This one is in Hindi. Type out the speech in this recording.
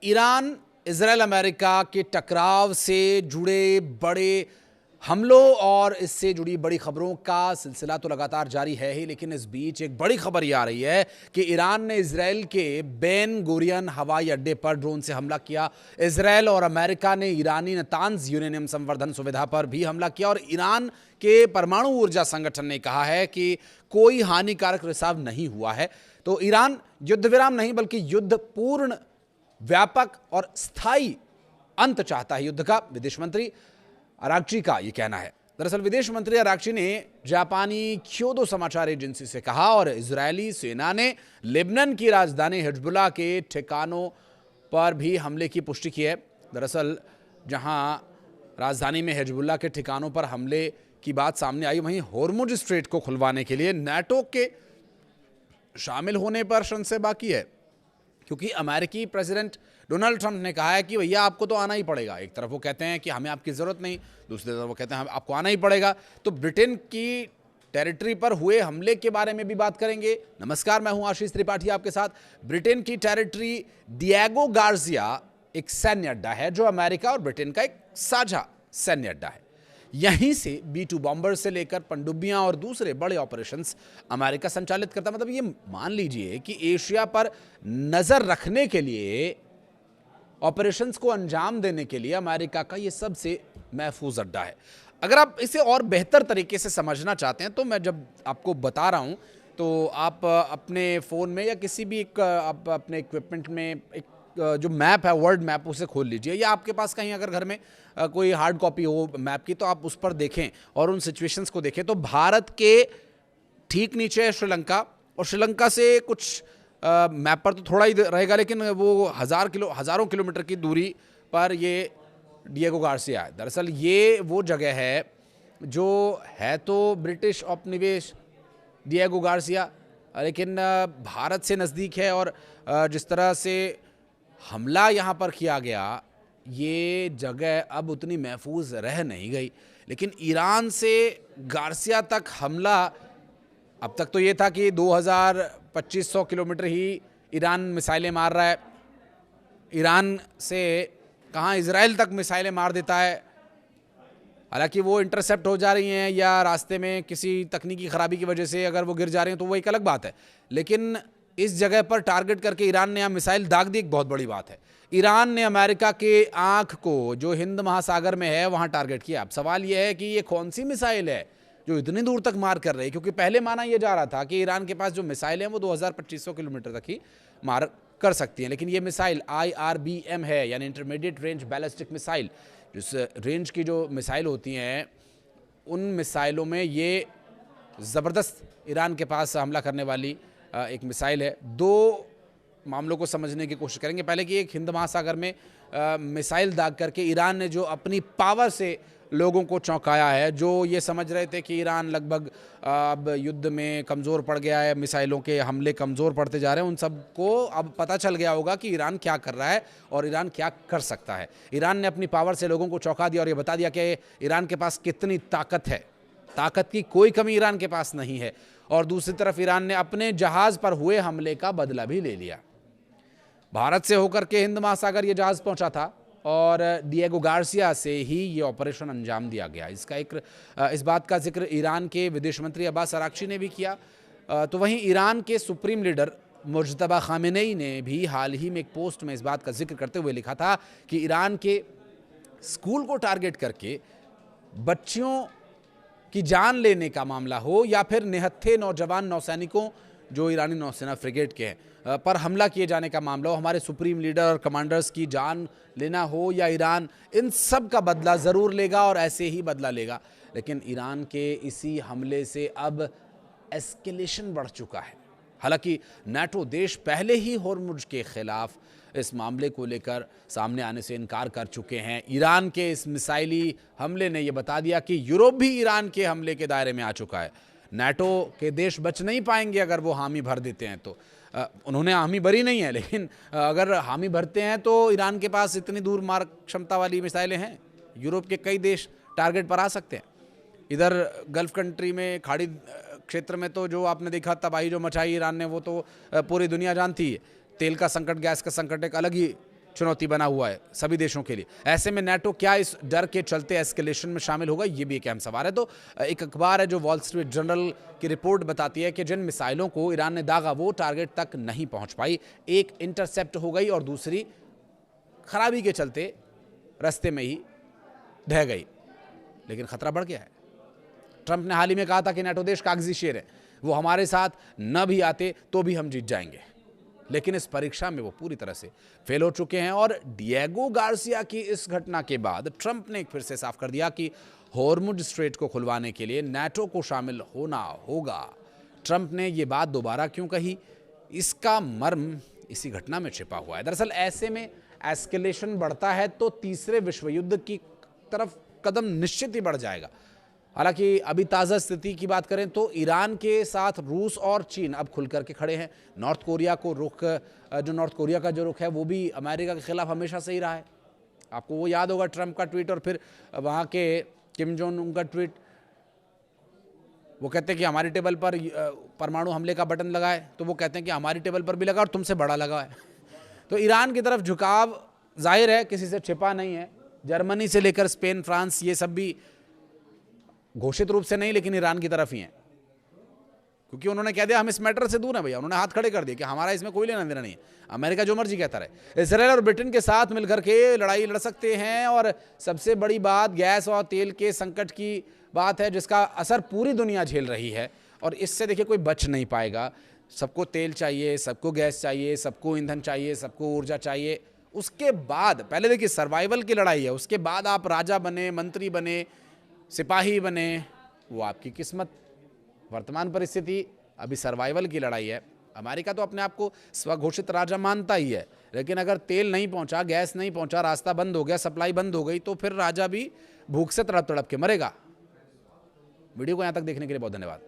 ईरान इजराइल अमेरिका के टकराव से जुड़े बड़े हमलों और इससे जुड़ी बड़ी खबरों का सिलसिला तो लगातार जारी है ही, लेकिन इस बीच एक बड़ी खबर ये आ रही है कि ईरान ने इजराइल के बेन गुरियन हवाई अड्डे पर ड्रोन से हमला किया। इजराइल और अमेरिका ने ईरानी नातांज यूरेनियम संवर्धन सुविधा पर भी हमला किया और ईरान के परमाणु ऊर्जा संगठन ने कहा है कि कोई हानिकारक रिसाव नहीं हुआ है। तो ईरान युद्ध विराम नहीं बल्कि युद्ध पूर्ण, व्यापक और स्थायी अंत चाहता है युद्ध का, विदेश मंत्री अरागची का यह कहना है। दरअसल विदेश मंत्री अरागची ने जापानी क्योदो समाचार एजेंसी से कहा और इजरायली सेना ने लेबनान की राजधानी हिजबुल्लाह के ठिकानों पर भी हमले की पुष्टि की है। दरअसल जहां राजधानी में हिजबुल्लाह के ठिकानों पर हमले की बात सामने आई, वहीं होर्मुज स्ट्रेट को खुलवाने के लिए नाटो के शामिल होने पर संशय बाकी है, क्योंकि अमेरिकी प्रेसिडेंट डोनाल्ड ट्रंप ने कहा है कि भैया आपको तो आना ही पड़ेगा। एक तरफ वो कहते हैं कि हमें आपकी ज़रूरत नहीं, दूसरी तरफ वो कहते हैं आपको आना ही पड़ेगा। तो ब्रिटेन की टेरिटरी पर हुए हमले के बारे में भी बात करेंगे। नमस्कार, मैं हूं आशीष त्रिपाठी आपके साथ। ब्रिटेन की टेरिटरी डिएगो गार्सिया एक सैन्य अड्डा है जो अमेरिका और ब्रिटेन का एक साझा सैन्य अड्डा है। यहीं से B-2 बॉम्बर से लेकर पनडुब्बियां और दूसरे बड़े ऑपरेशंस अमेरिका संचालित करता। मतलब ये मान लीजिए कि एशिया पर नजर रखने के लिए, ऑपरेशंस को अंजाम देने के लिए अमेरिका का ये सबसे महफूज अड्डा है। अगर आप इसे और बेहतर तरीके से समझना चाहते हैं तो मैं जब आपको बता रहा हूं तो आप अपने फ़ोन में या किसी भी आप अपने इक्विपमेंट में एक जो मैप है, वर्ल्ड मैप, उसे खोल लीजिए, या आपके पास कहीं अगर घर में कोई हार्ड कॉपी हो मैप की तो आप उस पर देखें और उन सिचुएशंस को देखें। तो भारत के ठीक नीचे है श्रीलंका, और श्रीलंका से कुछ मैप पर तो थोड़ा ही रहेगा, लेकिन वो हज़ारों किलोमीटर की दूरी पर ये डिएगो गार्सिया है। दरअसल ये वो जगह है जो है तो ब्रिटिश औपनिवेश डिएगो गार्सिया, लेकिन भारत से नज़दीक है। और जिस तरह से हमला यहाँ पर किया गया, ये जगह अब उतनी महफूज रह नहीं गई। लेकिन ईरान से गार्सिया तक हमला, अब तक तो ये था कि 2500 किलोमीटर ही ईरान मिसाइलें मार रहा है। ईरान से कहाँ इजराइल तक मिसाइलें मार देता है। हालांकि वो इंटरसेप्ट हो जा रही हैं या रास्ते में किसी तकनीकी खराबी की वजह से अगर वो गिर जा रही हैं तो वो एक अलग बात है, लेकिन इस जगह पर टारगेट करके ईरान ने यहाँ मिसाइल दाग दी, एक बहुत बड़ी बात है। ईरान ने अमेरिका के आंख को जो हिंद महासागर में है वहाँ टारगेट किया। अब सवाल यह है कि ये कौन सी मिसाइल है जो इतनी दूर तक मार कर रही है, क्योंकि पहले माना यह जा रहा था कि ईरान के पास जो मिसाइल हैं वो 2500 किलोमीटर तक ही मार कर सकती हैं, लेकिन ये मिसाइल IRBM है, यानी इंटरमीडिएट रेंज बैलिस्टिक मिसाइल। जिस रेंज की जो मिसाइल होती हैं उन मिसाइलों में ये ज़बरदस्त ईरान के पास हमला करने वाली एक मिसाइल है। दो मामलों को समझने की कोशिश करेंगे। पहले कि एक हिंद महासागर में मिसाइल दाग करके ईरान ने जो अपनी पावर से लोगों को चौंकाया है, जो ये समझ रहे थे कि ईरान लगभग अब युद्ध में कमज़ोर पड़ गया है, मिसाइलों के हमले कमज़ोर पड़ते जा रहे हैं, उन सबको अब पता चल गया होगा कि ईरान क्या कर रहा है और ईरान क्या कर सकता है। ईरान ने अपनी पावर से लोगों को चौंका दिया और ये बता दिया कि ईरान के पास कितनी ताकत है। ताकत की कोई कमी ईरान के पास नहीं है। और दूसरी तरफ ईरान ने अपने जहाज पर हुए हमले का बदला भी ले लिया। भारत से होकर के हिंद महासागर ये जहाज पहुंचा था और डिएगो गार्सिया से ही ये ऑपरेशन अंजाम दिया गया। इस बात का जिक्र ईरान के विदेश मंत्री अब्बास अरागची ने भी किया। तो वहीं ईरान के सुप्रीम लीडर मुज्तबा खामेनेई ने भी हाल ही में एक पोस्ट में इस बात का जिक्र करते हुए लिखा था कि ईरान के स्कूल को टारगेट करके बच्चियों की जान लेने का मामला हो या फिर निहत्थे नौजवान नौसैनिकों जो ईरानी नौसेना फ्रिगेट के हैं पर हमला किए जाने का मामला हो, हमारे सुप्रीम लीडर और कमांडर्स की जान लेना हो या ईरान, इन सब का बदला ज़रूर लेगा और ऐसे ही बदला लेगा। लेकिन ईरान के इसी हमले से अब एस्केलेशन बढ़ चुका है। हालांकि नाटो देश पहले ही होर्मुज के खिलाफ इस मामले को लेकर सामने आने से इनकार कर चुके हैं। ईरान के इस मिसाइली हमले ने यह बता दिया कि यूरोप भी ईरान के हमले के दायरे में आ चुका है। नाटो के देश बच नहीं पाएंगे अगर वो हामी भर देते हैं तो। उन्होंने हामी भरी नहीं है, लेकिन अगर हामी भरते हैं तो ईरान के पास इतनी दूर मार क्षमता वाली मिसाइलें हैं, यूरोप के कई देश टारगेट पर आ सकते हैं। इधर गल्फ कंट्री में खाड़ी क्षेत्र में तो जो आपने देखा तबाही जो मचाई ईरान ने, वो तो पूरी दुनिया जानती है। तेल का संकट, गैस का संकट एक अलग ही चुनौती बना हुआ है सभी देशों के लिए। ऐसे में नाटो क्या इस डर के चलते एस्केलेशन में शामिल होगा, ये भी एक अहम सवाल है। तो एक अखबार है जो वॉल स्ट्रीट जर्नल की रिपोर्ट बताती है कि जिन मिसाइलों को ईरान ने दागा वो टारगेट तक नहीं पहुंच पाई, एक इंटरसेप्ट हो गई और दूसरी खराबी के चलते रास्ते में ही ढह गई। लेकिन खतरा बढ़ गया है। ट्रंप ने हाल ही में कहा था कि नाटो देश कागजी शेर है, वो हमारे साथ न भी आते तो भी हम जीत जाएंगे। लेकिन इस परीक्षा में वो पूरी तरह से फेल हो चुके हैं। और डिएगो गार्सिया की इस घटना के बाद ट्रंप ने फिर से साफ कर दिया कि हॉर्मुज स्ट्रेट को खुलवाने के लिए नाटो को शामिल होना होगा। ट्रंप ने ये बात दोबारा क्यों कही, इसका मर्म इसी घटना में छिपा हुआ है। दरअसल ऐसे में एस्केलेशन बढ़ता है तो तीसरे विश्व युद्ध की तरफ कदम निश्चित ही बढ़ जाएगा। हालांकि अभी ताज़ा स्थिति की बात करें तो ईरान के साथ रूस और चीन अब खुल करके खड़े हैं। नॉर्थ कोरिया का जो रुख है वो भी अमेरिका के खिलाफ हमेशा से ही रहा है। आपको वो याद होगा ट्रंप का ट्वीट और फिर वहाँ के किम जोंग उन का ट्वीट। वो कहते हैं कि हमारी टेबल पर परमाणु हमले का बटन लगाए, तो वो कहते हैं कि हमारी टेबल पर भी लगा और तुमसे बड़ा लगा है। तो ईरान की तरफ झुकाव जाहिर है, किसी से छिपा नहीं है। जर्मनी से लेकर स्पेन, फ्रांस, ये सब भी घोषित रूप से नहीं लेकिन ईरान की तरफ ही हैं, क्योंकि उन्होंने कह दिया हम इस मैटर से दूर हैं भैया। उन्होंने हाथ खड़े कर दिए कि हमारा इसमें कोई लेना देना नहीं है, अमेरिका जो मर्जी कहता रहे। इजराइल और ब्रिटेन के साथ मिलकर के लड़ाई लड़ सकते हैं। और सबसे बड़ी बात गैस और तेल के संकट की बात है, जिसका असर पूरी दुनिया झेल रही है और इससे देखिए कोई बच नहीं पाएगा। सबको तेल चाहिए, सबको गैस चाहिए, सबको ईंधन चाहिए, सबको ऊर्जा चाहिए। उसके बाद पहले देखिए सर्वाइवल की लड़ाई है, उसके बाद आप राजा बने, मंत्री बने, सिपाही बने, वो आपकी किस्मत। वर्तमान परिस्थिति अभी सर्वाइवल की लड़ाई है। अमेरिका तो अपने आप को स्वघोषित राजा मानता ही है, लेकिन अगर तेल नहीं पहुंचा, गैस नहीं पहुंचा, रास्ता बंद हो गया, सप्लाई बंद हो गई, तो फिर राजा भी भूख से तड़प तड़प के मरेगा। वीडियो को यहाँ तक देखने के लिए बहुत धन्यवाद।